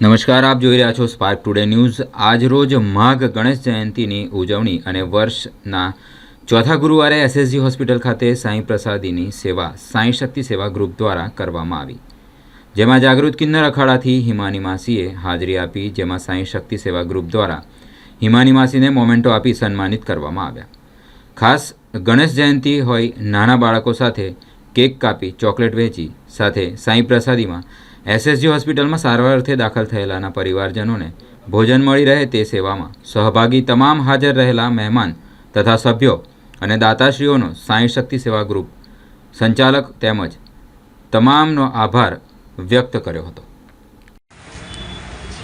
નમસ્કાર, આપ જોઈ રહ્યા છો સ્પાર્ક ટુડે ન્યૂઝ। આજ રોજ માઘ ગણેશ જયંતિની ઉજવણી અને વર્ષના ચોથા ગુરુવારે એસએસજી હોસ્પિટલ ખાતે સાંઈ પ્રસાદીની સેવા સાંઈ શક્તિ સેવા ગ્રુપ દ્વારા કરવામાં આવી, જેમાં જાગૃત કિન્નર અખાડાથી હિમાની માસીએ હાજરી આપી, જેમાં સાંઈ શક્તિ સેવા ગ્રુપ દ્વારા હિમાની માસીને મોમેન્ટો આપી સન્માનિત કરવામાં આવ્યા। ખાસ ગણેશ જયંતિ હોય, નાના બાળકો સાથે કેક કાપી ચોકલેટ વહેંચી સાથે સાંઈ પ્રસાદીમાં એસએસજી હોસ્પિટલમાં સારવાર અર્થે દાખલ થયેલાના પરિવારજનોને ભોજન મળી રહે તે સેવામાં સહભાગી તમામ હાજર રહેલા મહેમાન તથા સભ્યો અને દાતાશ્રીઓનો સાંઈ શક્તિ સેવા ગ્રુપ સંચાલક તેમજ તમામનો આભાર વ્યક્ત કર્યો હતો।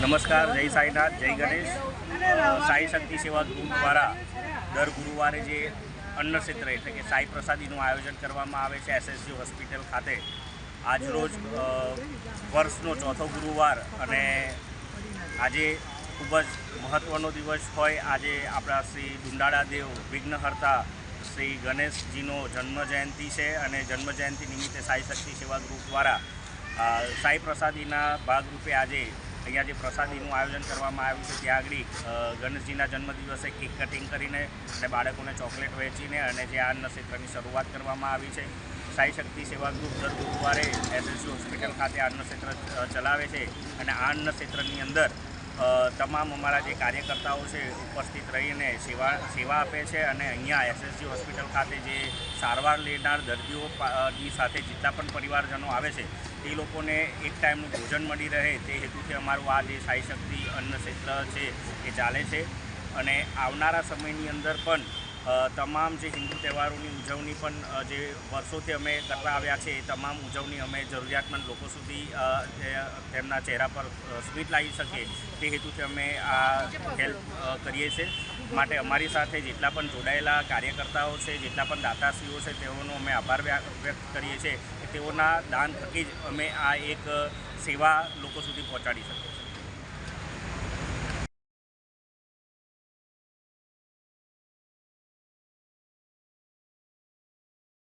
નમસ્કાર, જય સાંઈનાથ, જય ગણેશ। સાંઈ શક્તિ સેવા ગ્રુપ દ્વારા દર ગુરુવારે જે અન્નક્ષેત્ર એટલે કે સાંઈ પ્રસાદીનું આયોજન કરવામાં આવે છે એસએસજી હોસ્પિટલ ખાતે। આજરોજ વર્ષનો ચોથો ગુરુવાર અને આજે ખૂબ જ મહત્ત્વનો દિવસ હોય। આજે આપણા શ્રી દુંડાળા દેવ વિઘ્નહર્તા શ્રી ગણેશજીનો જન્મજયંતિ છે અને જન્મજયંતિ નિમિત્તે સાંઈ શક્તિ સેવા ગ્રુપ દ્વારા સાંઈ પ્રસાદીના ભાગરૂપે આજે અહીંયા જે પ્રસાદીનું આયોજન કરવામાં આવ્યું છે ત્યાં આગળ ગણેશજીના જન્મદિવસે કેક કટિંગ કરીને અને બાળકોને ચોકલેટ વહેંચીને અને જે આ અન્નક્ષેત્રની શરૂઆત કરવામાં આવી છે। સાંઈ શક્તિ સેવા ગ્રુપ દર ગુરુવારે એસએસજી હોસ્પિટલ ખાતે આ અન્નક્ષેત્ર ચલાવે છે અને આ અન્નક્ષેત્રની અંદર તમામ અમારા જે કાર્યકર્તાઓ છે ઉપસ્થિત રહીને સેવા આપે છે અને અહીંયા એસએસજી હોસ્પિટલ ખાતે જે સારવાર લેનાર દર્દીઓની સાથે જેટલા પણ પરિવારજનો આવે છે એ લોકોને એક ટાઈમનું ભોજન મળી રહે તે હેતુથી અમારું આ જે સાંઈ શક્તિ અન્નક્ષેત્ર છે એ ચાલે છે અને આવનારા સમયની અંદર પણ તમામ જે હિન્દુ તહેવારોની ઉજવણી પણ જે વર્ષોથી અમે કરતા આવ્યા છે એ તમામ ઉજવણી અમે જરૂરિયાતમંદ લોકો સુધી તેમના ચહેરા પર સ્મિત લાવી શકીએ તે હેતુથી અમે આ હેલ્પ કરીએ છીએ। માટે અમારી સાથે જેટલા પણ જોડાયેલા કાર્યકર્તાઓ છે, જેટલા પણ દાતાશ્રીઓ છે તેઓનો અમે આભાર વ્યક્ત કરીએ છીએ કે તેઓના દાન થકી જ અમે આ એક સેવા લોકો સુધી પહોંચાડી શકીએ।